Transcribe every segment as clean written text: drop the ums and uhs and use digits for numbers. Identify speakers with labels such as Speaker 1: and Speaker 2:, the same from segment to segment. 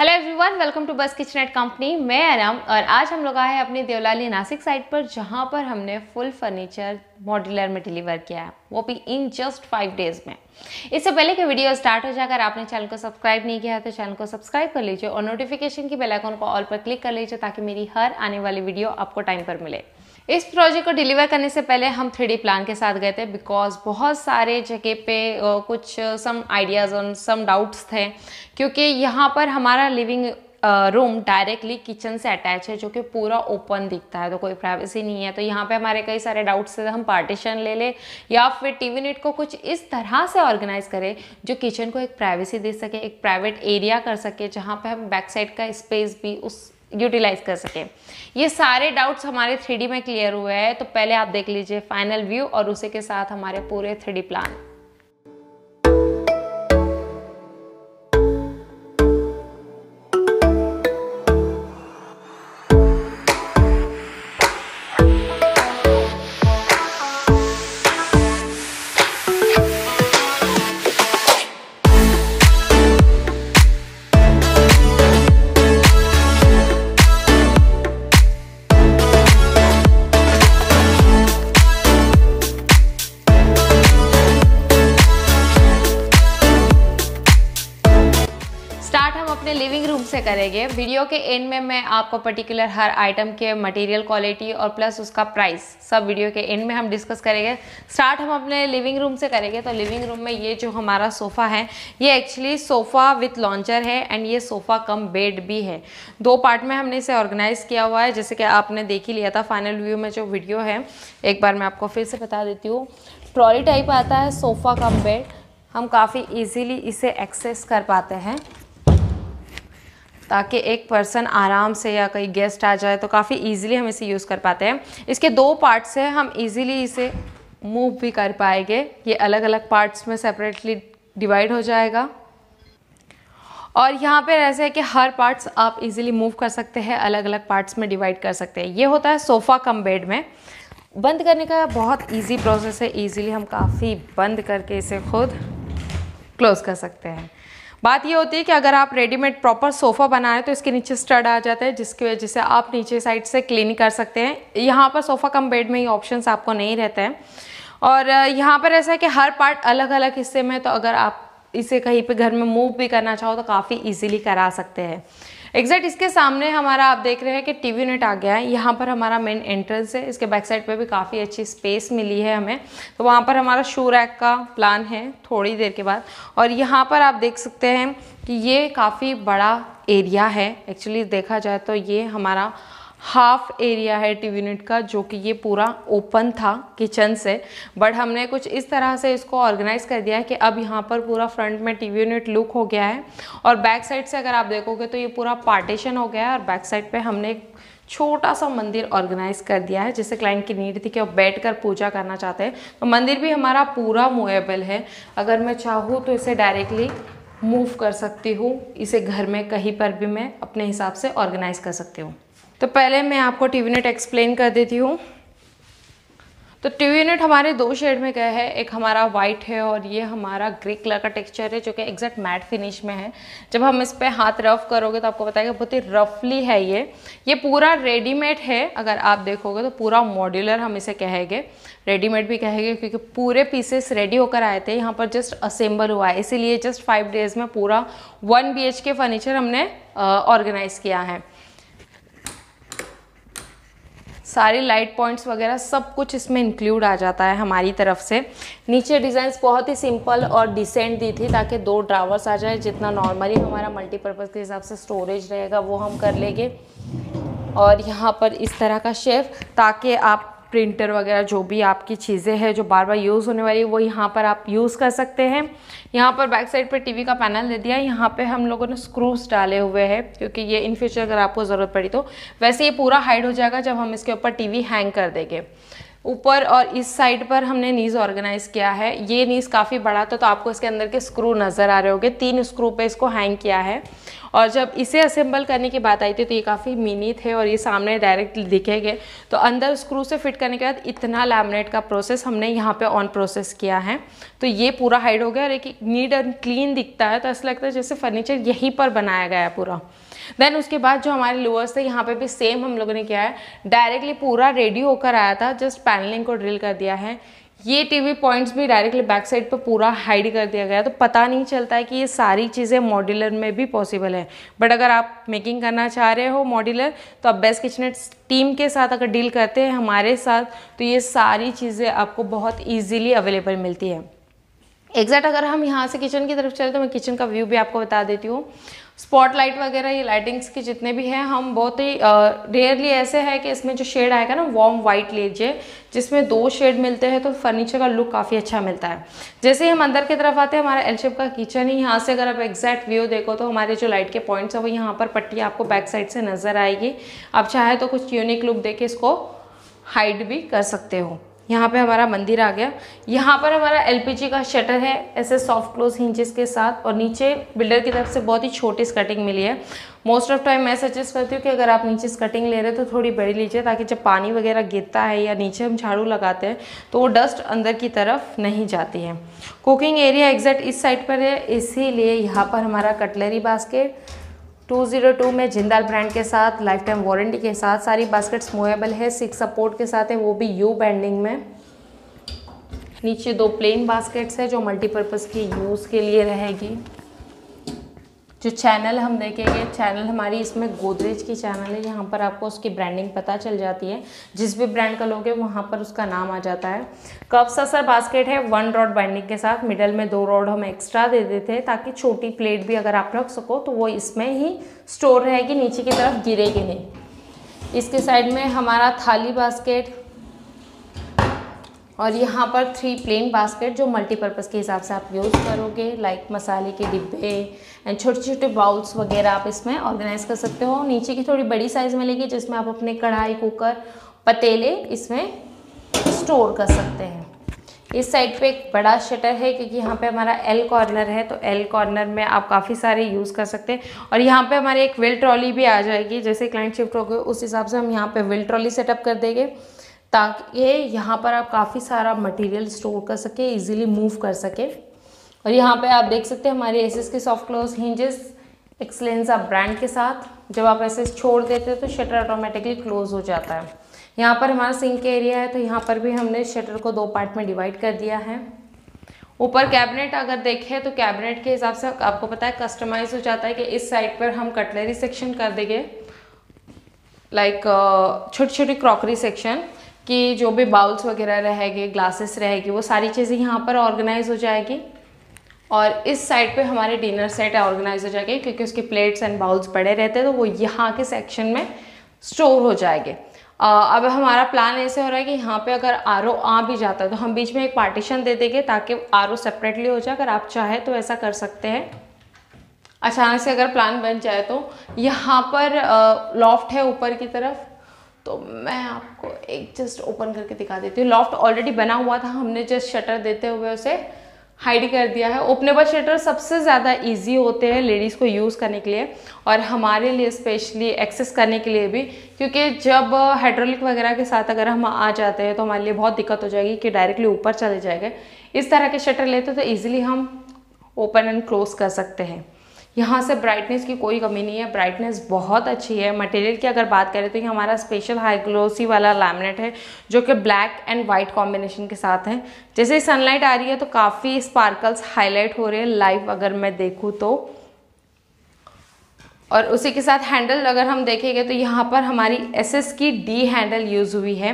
Speaker 1: Hello everyone, welcome to बस kitchen eight company. मैं अनम और आज हम लोग आए हैं अपनी देवलाली नासिक साइट पर, जहां पर हमने फुल फर्नीचर मॉड्यूलर में डिलीवर किया है, वो भी इन जस्ट 5 डेज में। इससे पहले कि वीडियो स्टार्ट हो जाए, अगर आपने चैनल को सब्सक्राइब नहीं किया है तो चैनल को सब्सक्राइब कर लीजिए और नोटिफिकेशन की बेल आइकन को ऑल पर क्लिक कर लीजिए ताकि मेरी हर आने वाली वीडियो आपको टाइम पर मिले। इस प्रोजेक्ट को डिलीवर करने से पहले हम 3D प्लान के साथ गए थे, बिकॉज बहुत सारे जगह पे कुछ सम आइडियाज़ और सम डाउट्स थे, क्योंकि यहाँ पर हमारा लिविंग रूम डायरेक्टली किचन से अटैच है, जो कि पूरा ओपन दिखता है, तो कोई प्राइवेसी नहीं है। तो यहाँ पे हमारे कई सारे डाउट्स थे, हम पार्टीशन ले ले या फिर टीवी यूनिट को कुछ इस तरह से ऑर्गेनाइज करें जो किचन को एक प्राइवेसी दे सके, एक प्राइवेट एरिया कर सके, जहाँ पे हम बैक साइड का स्पेस भी उस यूटिलाइज कर सके। ये सारे डाउट्स हमारे 3D में क्लियर हुए हैं, तो पहले आप देख लीजिए फाइनल व्यू और उसी के साथ हमारे पूरे 3D प्लान। स्टार्ट हम अपने लिविंग रूम से करेंगे। वीडियो के एंड में मैं आपको पर्टिकुलर हर आइटम के मटेरियल क्वालिटी और प्लस उसका प्राइस सब वीडियो के एंड में हम डिस्कस करेंगे। स्टार्ट हम अपने लिविंग रूम से करेंगे। तो लिविंग रूम में ये जो हमारा सोफ़ा है, ये एक्चुअली सोफ़ा विथ लॉन्चर है एंड ये सोफ़ा कम बेड भी है। 2 पार्ट में हमने इसे ऑर्गेनाइज किया हुआ है, जैसे कि आपने देख ही लिया था फाइनल व्यू में जो वीडियो है। एक बार मैं आपको फिर से बता देती हूँ। ट्रॉली टाइप आता है सोफ़ा कम बेड, हम काफ़ी ईजीली इसे एक्सेस कर पाते हैं ताकि एक पर्सन आराम से या कोई गेस्ट आ जाए तो काफ़ी इजीली हम इसे यूज़ कर पाते हैं। इसके 2 पार्ट्स हैं, हम इजीली इसे मूव भी कर पाएंगे। ये अलग अलग पार्ट्स में सेपरेटली डिवाइड हो जाएगा और यहाँ पे ऐसे है कि हर पार्ट्स आप इजीली मूव कर सकते हैं, अलग अलग पार्ट्स में डिवाइड कर सकते हैं। ये होता है सोफ़ा कम बेड में। बंद करने का बहुत ईजी प्रोसेस है, ईजीली हम काफ़ी बंद करके इसे खुद क्लोज कर सकते हैं। बात ये होती है कि अगर आप रेडीमेड प्रॉपर सोफ़ा बनाएं तो इसके नीचे स्टड आ जाता है, जिसकी वजह से आप नीचे साइड से क्लीन कर सकते हैं। यहाँ पर सोफ़ा कम बेड में ये ऑप्शंस आपको नहीं रहते हैं। और यहाँ पर ऐसा है कि हर पार्ट अलग अलग हिस्से में, तो अगर आप इसे कहीं पे घर में मूव भी करना चाहो तो काफ़ी इजीली करा सकते हैं। एग्जैक्ट इसके सामने हमारा आप देख रहे हैं कि टीवी यूनिट आ गया है। यहाँ पर हमारा मेन एंट्रेंस है, इसके बैक साइड पे भी काफ़ी अच्छी स्पेस मिली है हमें। तो वहाँ पर हमारा शू रैक का प्लान है थोड़ी देर के बाद। और यहाँ पर आप देख सकते हैं कि ये काफ़ी बड़ा एरिया है। एक्चुअली देखा जाए तो ये हमारा हाफ एरिया है टीवी यूनिट का, जो कि ये पूरा ओपन था किचन से, बट हमने कुछ इस तरह से इसको ऑर्गेनाइज कर दिया है कि अब यहाँ पर पूरा फ्रंट में टीवी यूनिट लुक हो गया है। और बैक साइड से अगर आप देखोगे तो ये पूरा पार्टीशन हो गया है और बैक साइड पे हमने एक छोटा सा मंदिर ऑर्गेनाइज कर दिया है, जिससे क्लाइंट की नीड थी कि वो बैठकर पूजा करना चाहते हैं। तो मंदिर भी हमारा पूरा मूवेबल है, अगर मैं चाहूँ तो इसे डायरेक्टली मूव कर सकती हूँ। इसे घर में कहीं पर भी मैं अपने हिसाब से ऑर्गेनाइज कर सकती हूँ। तो पहले मैं आपको टीवी यूनिट एक्सप्लेन कर देती हूँ। तो टीवी यूनिट हमारे 2 शेड में गए हैं, एक हमारा वाइट है और ये हमारा ग्रे कलर का टेक्सचर है, जो कि एग्जैक्ट मैट फिनिश में है। जब हम इस पे हाथ रफ करोगे तो आपको बताएगा बहुत ही रफली है ये पूरा रेडीमेड है। अगर आप देखोगे तो पूरा मॉड्यूलर हम इसे कहेंगे, रेडीमेड भी कहेंगे, क्योंकि पूरे पीसेस रेडी होकर आए थे, यहाँ पर जस्ट असेंबल हुआ है। इसीलिए जस्ट 5 डेज में पूरा 1 BHK फर्नीचर हमने ऑर्गेनाइज किया है। सारी लाइट पॉइंट्स वगैरह सब कुछ इसमें इंक्लूड आ जाता है हमारी तरफ से। नीचे डिज़ाइंस बहुत ही सिंपल और डिसेंट दी थी ताकि 2 ड्रावर्स आ जाए, जितना नॉर्मली हमारा मल्टीपर्पज़ के हिसाब से स्टोरेज रहेगा वो हम कर लेंगे। और यहाँ पर इस तरह का शेल्फ, ताकि आप प्रिंटर वगैरह जो भी आपकी चीज़ें हैं जो बार बार यूज़ होने वाली है वो यहाँ पर आप यूज़ कर सकते हैं। यहाँ पर बैक साइड पर टीवी का पैनल दे दिया है। यहाँ पे हम लोगों ने स्क्रूज डाले हुए हैं, क्योंकि ये इन फ्यूचर अगर आपको ज़रूरत पड़ी तो। वैसे ये पूरा हाइड हो जाएगा जब हम इसके ऊपर टीवी हैंग कर देंगे। ऊपर और इस साइड पर हमने नीज ऑर्गेनाइज किया है। ये नीज काफ़ी बड़ा था तो आपको इसके अंदर के स्क्रू नज़र आ रहे होंगे, 3 स्क्रू पे इसको हैंग किया है। और जब इसे असेंबल करने की बात आई थी तो ये काफ़ी मिनी थे और ये सामने डायरेक्ट दिखेंगे। तो अंदर स्क्रू से फिट करने के बाद इतना लैमिनेट का प्रोसेस हमने यहाँ पे ऑन प्रोसेस किया है। तो ये पूरा हाइड हो गया और एक नीट एंड क्लीन दिखता है, तो ऐसा लगता है जैसे फर्नीचर यहीं पर बनाया गया है पूरा। देन उसके बाद जो हमारे लोअर्स थे यहाँ पे भी सेम हम लोगों ने किया है, डायरेक्टली पूरा रेडी होकर आया था, जस्ट पैनलिंग को ड्रिल कर दिया है। ये टीवी पॉइंट्स भी डायरेक्टली बैक साइड पे पूरा हाइड कर दिया गया, तो पता नहीं चलता है कि ये सारी चीज़ें मॉड्यूलर में भी पॉसिबल है। बट अगर आप मेकिंग करना चाह रहे हो मॉड्यूलर, तो आप बेस्ट किचनेट टीम के साथ अगर डील करते हैं हमारे साथ, तो ये सारी चीज़ें आपको बहुत ईजिली अवेलेबल मिलती है। एग्जैक्ट अगर हम यहाँ से किचन की तरफ चले तो मैं किचन का व्यू भी आपको बता देती हूँ। स्पॉटलाइट वगैरह ये लाइटिंग्स के जितने भी हैं, हम बहुत ही रेयरली ऐसे है कि इसमें जो शेड आएगा ना वार्म वाइट लीजिए, जिसमें 2 शेड मिलते हैं तो फर्नीचर का लुक काफ़ी अच्छा मिलता है। जैसे ही हम अंदर की तरफ आते हैं, हमारा एल शेप का किचन ही, यहाँ से अगर आप एग्जैक्ट व्यू देखो तो हमारे जो लाइट के पॉइंट्स है वो यहाँ पर पट्टी आपको बैक साइड से नजर आएगी। आप चाहे तो कुछ यूनिक लुक देके इसको हाइड भी कर सकते हो। यहाँ पे हमारा मंदिर आ गया। यहाँ पर हमारा एलपीजी का शटर है ऐसे सॉफ्ट क्लोज हिंजेस के साथ, और नीचे बिल्डर की तरफ से बहुत ही छोटी स्कर्टिंग मिली है। मोस्ट ऑफ टाइम मैं सजेस्ट करती हूँ कि अगर आप नीचे स्कर्टिंग ले रहे हो तो थोड़ी बड़ी लीजिए, ताकि जब पानी वगैरह गिरता है या नीचे हम झाड़ू लगाते हैं तो वो डस्ट अंदर की तरफ नहीं जाती है। कुकिंग एरिया एग्जैक्ट इस साइड पर है, इसीलिए यहाँ पर हमारा कटलरी बास्केट 202 में जिंदाल ब्रांड के साथ लाइफ टाइम वारंटी के साथ सारी बास्केट्स मूवेबल है, 6 सपोर्ट के साथ है, वो भी यू बैंडिंग में। नीचे 2 प्लेन बास्केट्स है जो मल्टीपर्पज़ की यूज़ के लिए रहेगी। जो चैनल हम देखेंगे, चैनल हमारी इसमें गोदरेज की चैनल है, यहाँ पर आपको उसकी ब्रांडिंग पता चल जाती है, जिस भी ब्रांड का लोगे वहाँ पर उसका नाम आ जाता है। कप ससर बास्केट है 1 रॉड बाइंडिंग के साथ, मिडल में 2 रॉड हम एक्स्ट्रा दे देते हैं ताकि छोटी प्लेट भी अगर आप रख सको तो वो इसमें ही स्टोर रहेगी, नीचे की तरफ गिरेगी नहीं। इसके साइड में हमारा थाली बास्केट, और यहाँ पर 3 प्लेन बास्केट जो मल्टीपर्पज़ के हिसाब से आप यूज़ करोगे, लाइक मसाले के डिब्बे एंड छोटे छोटे बाउल्स वगैरह आप इसमें ऑर्गेनाइज कर सकते हो। नीचे की थोड़ी बड़ी साइज़ मिलेगी जिसमें आप अपने कढ़ाई, कुकर, पतीले इसमें स्टोर कर सकते हैं। इस साइड पे एक बड़ा शटर है क्योंकि यहाँ पे हमारा एल कॉर्नर है, तो एल कॉर्नर में आप काफ़ी सारे यूज़ कर सकते हैं। और यहाँ पे हमारे एक व्हील ट्रॉली भी आ जाएगी, जैसे क्लाइंट शिफ्ट हो गए उस हिसाब से हम यहाँ पे व्हील ट्रॉली सेटअप कर देंगे, ताकि यहाँ पर आप काफ़ी सारा मटेरियल स्टोर कर सके, इजीली मूव कर सके। और यहाँ पे आप देख सकते हैं हमारे एसएस के सॉफ्ट क्लोज हिंजेस एक्सलेंसा ब्रांड के साथ, जब आप ऐसे छोड़ देते हैं तो शटर ऑटोमेटिकली क्लोज हो जाता है। यहाँ पर हमारा सिंक एरिया है, तो यहाँ पर भी हमने शटर को 2 पार्ट में डिवाइड कर दिया है। ऊपर कैबिनेट अगर देखें तो कैबिनेट के हिसाब से आपको पता है कस्टमाइज हो जाता है कि इस साइड पर हम कटलरी सेक्शन कर देंगे, लाइक छोटी छोटी क्रॉकरी सेक्शन कि जो भी बाउल्स वगैरह रहेंगे, ग्लासेस रहेगी, वो सारी चीज़ें यहाँ पर ऑर्गेनाइज हो जाएगी। और इस साइड पे हमारे डिनर सेट ऑर्गेनाइज हो जाएंगे क्योंकि उसके प्लेट्स एंड बाउल्स पड़े रहते हैं, तो वो यहाँ के सेक्शन में स्टोर हो जाएंगे। अब हमारा प्लान ऐसे हो रहा है कि यहाँ पे अगर आरओ आ भी जाता है तो हम बीच में एक पार्टीशन दे देंगे ताकि आरओ सेपरेटली हो जाए। अगर आप चाहे तो ऐसा कर सकते हैं। अचानक से अगर प्लान बन जाए तो यहाँ पर लॉफ्ट है ऊपर की तरफ, तो मैं आपको एक जस्ट ओपन करके दिखा देती हूँ। लॉफ्ट ऑलरेडी बना हुआ था, हमने जस्ट शटर देते हुए उसे हाइड कर दिया है। ओपनेबल शटर सबसे ज़्यादा इजी होते हैं लेडीज़ को यूज़ करने के लिए और हमारे लिए स्पेशली एक्सेस करने के लिए भी, क्योंकि जब हाइड्रोलिक वगैरह के साथ अगर हम आ जाते हैं तो हमारे लिए बहुत दिक्कत हो जाएगी कि डायरेक्टली ऊपर चले जाएंगे। इस तरह के शटर लेते तो ईजिली हम ओपन एंड क्लोज कर सकते हैं। यहाँ से ब्राइटनेस की कोई कमी नहीं है, ब्राइटनेस बहुत अच्छी है। मटेरियल की अगर बात करें तो ये हमारा स्पेशल हाई ग्लोसी वाला लैमिनेट है जो कि ब्लैक एंड वाइट कॉम्बिनेशन के साथ है। जैसे ही सनलाइट आ रही है तो काफ़ी स्पार्कल्स हाईलाइट हो रहे हैं लाइव अगर मैं देखूँ तो। और उसी के साथ हैंडल अगर हम देखेंगे तो यहाँ पर हमारी एसएस की डी हैंडल यूज़ हुई है।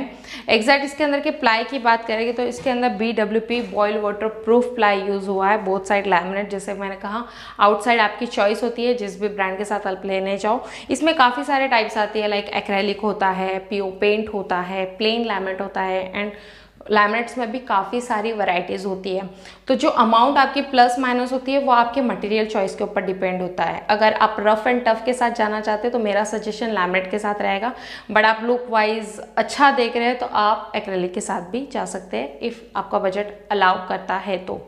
Speaker 1: एग्जैक्ट इसके अंदर के प्लाई की बात करेंगे तो इसके अंदर BWP boil waterproof ply use हुआ है। बोथ साइड लैमिनेट, जैसे मैंने कहा आउटसाइड आपकी चॉइस होती है जिस भी ब्रांड के साथ आप लेने जाओ। इसमें काफ़ी सारे टाइप्स आती है, लाइक एक्रेलिक होता है, PO पेंट होता है, प्लेन लैमिनेट होता है एंड लैमिनेट्स में भी काफ़ी सारी वैरायटीज़ होती है। तो जो अमाउंट आपकी प्लस माइनस होती है वो आपके मटेरियल चॉइस के ऊपर डिपेंड होता है। अगर आप रफ एंड टफ के साथ जाना चाहते हैं तो मेरा सजेशन लैमिनेट के साथ रहेगा, बट आप लुक वाइज अच्छा देख रहे हैं तो आप एक्रेलिक के साथ भी जा सकते हैं इफ़ आपका बजट अलाउ करता है तो।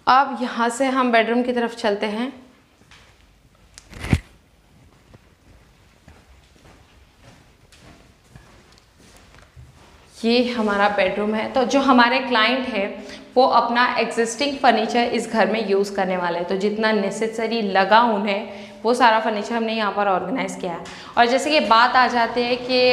Speaker 1: अब यहाँ से हम बेडरूम की तरफ चलते हैं। ये हमारा बेडरूम है। तो जो हमारे क्लाइंट है वो अपना एग्जिस्टिंग फर्नीचर इस घर में यूज़ करने वाले हैं, तो जितना नेसेसरी लगा उन्हें वो सारा फर्नीचर हमने यहाँ पर ऑर्गेनाइज़ किया है। और जैसे कि बात आ जाती है कि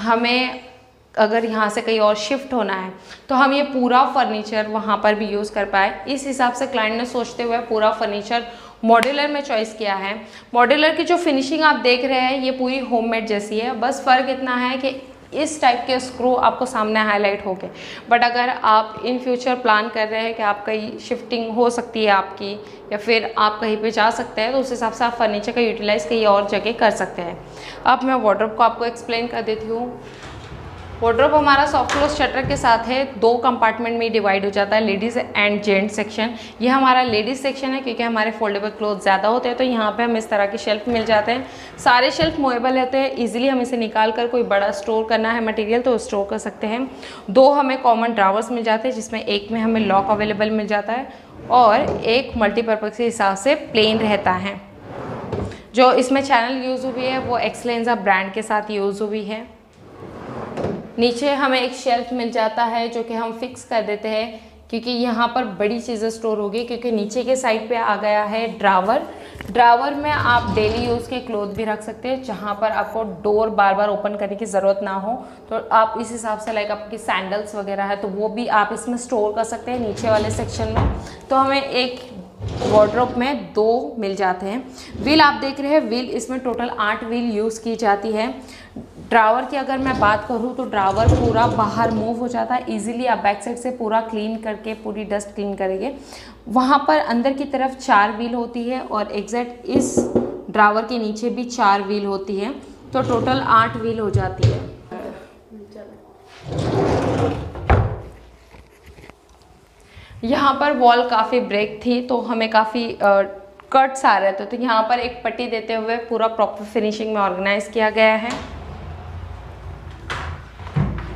Speaker 1: हमें अगर यहाँ से कहीं और शिफ्ट होना है तो हम ये पूरा फर्नीचर वहाँ पर भी यूज़ कर पाए, इस हिसाब से क्लाइंट ने सोचते हुए पूरा फर्नीचर मॉड्यूलर में चॉइस किया है। मॉड्यूलर की जो फिनिशिंग आप देख रहे हैं ये पूरी होममेड जैसी है, बस फ़र्क इतना है कि इस टाइप के स्क्रू आपको सामने हाईलाइट हो गए। बट अगर आप इन फ्यूचर प्लान कर रहे हैं कि आप कहीं शिफ्टिंग हो सकती है आपकी, या फिर आप कहीं पे जा सकते हैं, तो उस हिसाब से आप फर्नीचर का यूटिलाइज़ कहीं और जगह कर सकते हैं। अब मैं वार्डरोब को आपको एक्सप्लेन कर देती हूँ। वार्डरोब हमारा सॉफ्ट क्लोज शटर के साथ है, 2 कंपार्टमेंट में डिवाइड हो जाता है, लेडीज़ एंड जेंट्स सेक्शन। ये हमारा लेडीज़ सेक्शन है क्योंकि हमारे फोल्डेबल क्लोथ ज़्यादा होते हैं, तो यहाँ पे हमें इस तरह के शेल्फ मिल जाते हैं। सारे शेल्फ मूवेबल रहते हैं, इजीली हम इसे निकाल कर कोई बड़ा स्टोर करना है मटेरियल तो स्टोर कर सकते हैं। 2 हमें कॉमन ड्रावर्स मिल जाते हैं जिसमें एक में हमें लॉक अवेलेबल मिल जाता है और एक मल्टीपर्पज़ के हिसाब से प्लेन रहता है। जो इसमें चैनल यूज़ हुई है वो एक्सलेंजा ब्रांड के साथ यूज़ हुई है। नीचे हमें एक शेल्फ मिल जाता है जो कि हम फिक्स कर देते हैं क्योंकि यहाँ पर बड़ी चीज़ें स्टोर होगी, क्योंकि नीचे के साइड पे आ गया है ड्रावर। ड्रावर में आप डेली यूज़ के क्लोथ भी रख सकते हैं, जहाँ पर आपको डोर बार बार ओपन करने की ज़रूरत ना हो, तो आप इस हिसाब से लाइक आपकी सैंडल्स वगैरह है तो वो भी आप इसमें स्टोर कर सकते हैं नीचे वाले सेक्शन में। तो हमें एक वार्डरोब में 2 मिल जाते हैं। व्हील आप देख रहे हैं, व्हील इसमें टोटल 8 व्हील यूज़ की जाती है। ड्रावर की अगर मैं बात करूँ तो ड्रावर पूरा बाहर मूव हो जाता है इजीली, आप बैक साइड से पूरा क्लीन करके पूरी डस्ट क्लीन करेंगे। वहाँ पर अंदर की तरफ 4 व्हील होती है और एग्जैक्ट इस ड्रावर के नीचे भी 4 व्हील होती है, तो टोटल 8 व्हील हो जाती है। यहाँ पर वॉल काफ़ी ब्रेक थी तो हमें काफ़ी कट्स आ रहे थे, तो यहाँ पर एक पट्टी देते हुए पूरा प्रॉपर फिनिशिंग में ऑर्गेनाइज किया गया है।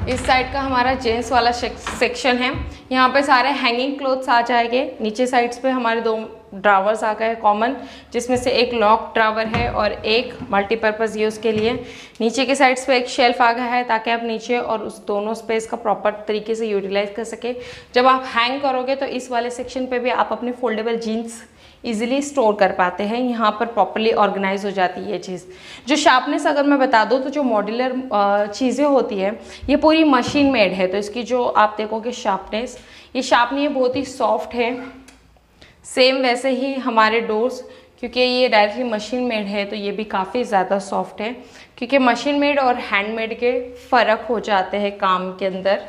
Speaker 1: इस साइड का हमारा जेंट्स वाला सेक्शन है, यहाँ पे सारे हैंगिंग क्लोथ्स आ जाएंगे। नीचे साइड्स पे हमारे 2 ड्रावर्स आ गए कॉमन, जिसमें से एक लॉक ड्रावर है और एक मल्टीपर्पज़ यूज़ के लिए। नीचे के साइड्स पे एक शेल्फ आ गया है ताकि आप नीचे और उस दोनों स्पेस का प्रॉपर तरीके से यूटिलाइज कर सके। जब आप हैंग करोगे तो इस वाले सेक्शन पे भी आप अपने फोल्डेबल जीन्स इजीली स्टोर कर पाते हैं, यहाँ पर प्रॉपर्ली ऑर्गेनाइज हो जाती है ये चीज़। जो शार्पनेस अगर मैं बता दूँ तो जो मॉड्यूलर चीज़ें होती है ये पूरी मशीन मेड है, तो इसकी जो आप देखोगे शार्पनेस, ये शार्पनी बहुत ही सॉफ्ट है। सेम वैसे ही हमारे डोर्स, क्योंकि ये डायरेक्टली मशीन मेड है तो ये भी काफ़ी ज़्यादा सॉफ्ट है, क्योंकि मशीन मेड और हैंडमेड के फ़र्क हो जाते हैं काम के अंदर।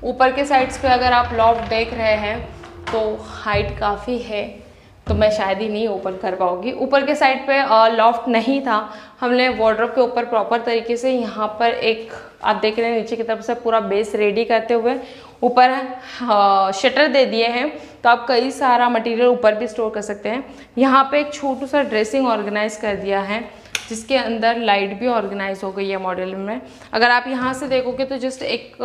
Speaker 1: ऊपर के साइड्स पे अगर आप लॉफ्ट देख रहे हैं तो हाइट काफ़ी है, तो मैं शायद ही नहीं ओपन कर पाऊँगी। ऊपर के साइड पे लॉफ्ट नहीं था, हमने वार्डरोब के ऊपर प्रॉपर तरीके से यहाँ पर एक आप देख रहे हैं नीचे की तरफ से पूरा बेस रेडी करते हुए ऊपर शटर दे दिए हैं, तो आप कई सारा मटेरियल ऊपर भी स्टोर कर सकते हैं। यहाँ पे एक छोटू सा ड्रेसिंग ऑर्गेनाइज कर दिया है जिसके अंदर लाइट भी ऑर्गेनाइज हो गई है मॉडल में। अगर आप यहाँ से देखोगे तो जस्ट एक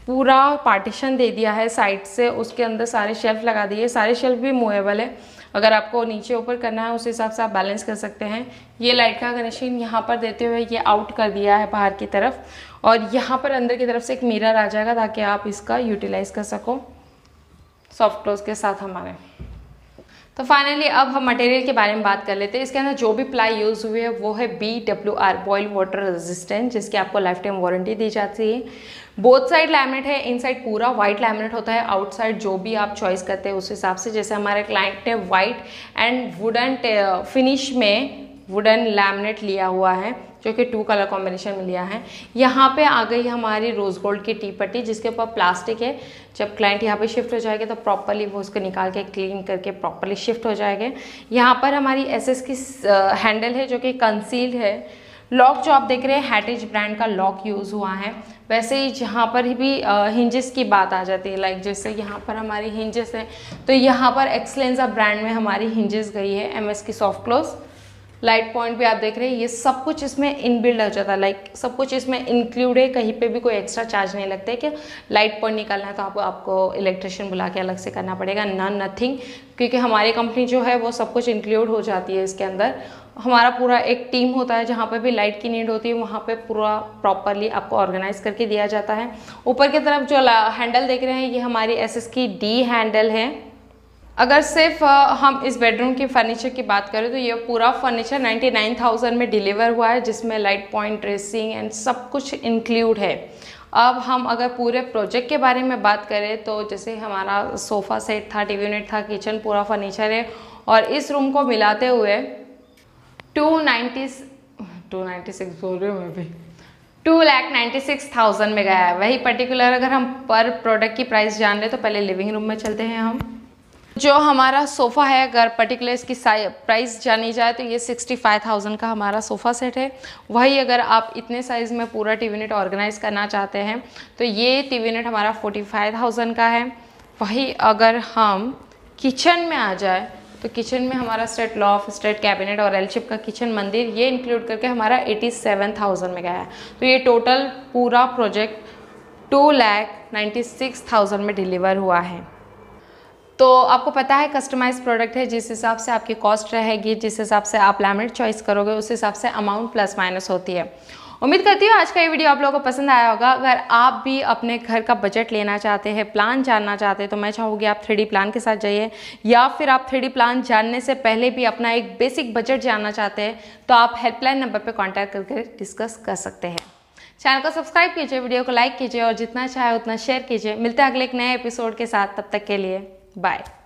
Speaker 1: पूरा पार्टीशन दे दिया है साइड से, उसके अंदर सारे शेल्फ लगा दिए, सारे शेल्फ भी मूवेबल है। अगर आपको नीचे ऊपर करना है उस हिसाब से आप बैलेंस कर सकते हैं। ये लाइट का कनेक्शन यहाँ पर देते हुए ये आउट कर दिया है बाहर की तरफ, और यहाँ पर अंदर की तरफ से एक मिरर आ जाएगा ताकि आप इसका यूटिलाइज कर सको सॉफ्ट क्लोज के साथ हमारे। तो फाइनली अब हम मटेरियल के बारे में बात कर लेते हैं। इसके अंदर जो भी प्लाई यूज़ हुई है वो है BWR बॉयल वाटर रेजिस्टेंट, जिसकी आपको लाइफ टाइम वारंटी दी जाती है। बोथ साइड लैमिनेट है, इनसाइड पूरा वाइट लैमिनेट होता है, आउटसाइड जो भी आप चॉइस करते हैं उस हिसाब से। जैसे हमारे क्लाइंट ने वाइट एंड वुडन फिनिश में वुडन लैमिनेट लिया हुआ है जो कि 2 कलर कॉम्बिनेशन में लिया है। यहाँ पे आ गई हमारी रोज गोल्ड की टी पट्टी जिसके ऊपर प्लास्टिक है। जब क्लाइंट यहाँ पे शिफ्ट हो जाएगा तो प्रॉपरली वो उसको निकाल के क्लीन करके प्रॉपरली शिफ्ट हो जाएंगे। यहाँ पर हमारी SS की हैंडल है जो कि कंसील्ड है, लॉक जो आप देख रहे हैं हैटिज ब्रांड का लॉक यूज़ हुआ है। वैसे ही जहाँ पर भी हिंजेस की बात आ जाती है, लाइक जैसे यहाँ पर हमारी हिंजेस है तो यहाँ पर एक्सलेंजा ब्रांड में हमारी हिंजेस गई है MS की सॉफ्ट क्लोज। लाइट पॉइंट भी आप देख रहे हैं, ये सब कुछ इसमें इनबिल्ड हो जाता है, लाइक सब कुछ इसमें इंक्लूड है, कहीं पे भी कोई एक्स्ट्रा चार्ज नहीं लगता है कि लाइट पॉइंट निकालना है तो आपको इलेक्ट्रिशियन बुला के अलग से करना पड़ेगा, नथिंग, क्योंकि हमारी कंपनी जो है वो सब कुछ इंक्लूड हो जाती है इसके अंदर। हमारा पूरा एक टीम होता है, जहाँ पे भी लाइट की नीड होती है वहाँ पे पूरा प्रॉपरली आपको ऑर्गेनाइज करके दिया जाता है। ऊपर की तरफ जो हैंडल देख रहे हैं ये हमारी SS की D हैंडल है। अगर सिर्फ हम इस बेडरूम की फर्नीचर की बात करें तो ये पूरा फर्नीचर 99,000 में डिलीवर हुआ है, जिसमें लाइट पॉइंट, ड्रेसिंग एंड सब कुछ इंक्लूड है। अब हम अगर पूरे प्रोजेक्ट के बारे में बात करें तो जैसे हमारा सोफ़ा सेट था, TV यूनिट था, किचन पूरा फर्नीचर है, और इस रूम को मिलाते हुए 296 बोल रही हूँ मैं भी, 2,96,000 में गया है। वही पर्टिकुलर अगर हम पर प्रोडक्ट की प्राइस जान रहे तो पहले लिविंग रूम में चलते हैं हम। जो हमारा सोफ़ा है, अगर पर्टिकुलर इसकी प्राइस जानी जाए तो ये 65,000 का हमारा सोफ़ा सेट है। वही अगर आप इतने साइज़ में पूरा TV यूनिट ऑर्गेनाइज करना चाहते हैं तो ये TV यूनिट हमारा 45,000 का है। वही अगर हम किचन में आ जाए तो किचन में हमारा स्टेट लॉफ, स्टेट कैबिनेट और एल शेप का किचन मंदिर ये इंक्लूड करके हमारा 87,000 में गया है। तो ये टोटल पूरा प्रोजेक्ट 2,96,000 में डिलीवर हुआ है। तो आपको पता है कस्टमाइज प्रोडक्ट है, जिस हिसाब से आपकी कॉस्ट रहेगी, जिस हिसाब से आप लैमिनेट चॉइस करोगे उस हिसाब से अमाउंट प्लस माइनस होती है। उम्मीद करती हूँ आज का ये वीडियो आप लोगों को पसंद आया होगा। अगर आप भी अपने घर का बजट लेना चाहते हैं, प्लान जानना चाहते हैं, तो मैं चाहूँगी आप 3D प्लान के साथ जाइए, या फिर आप 3D प्लान जानने से पहले भी अपना एक बेसिक बजट जानना चाहते हैं तो आप हेल्पलाइन नंबर पर कॉन्टैक्ट करके डिस्कस कर सकते हैं। चैनल को सब्सक्राइब कीजिए, वीडियो को लाइक कीजिए और जितना चाहे उतना शेयर कीजिए। मिलते हैं अगले एक नए एपिसोड के साथ, तब तक के लिए बाय।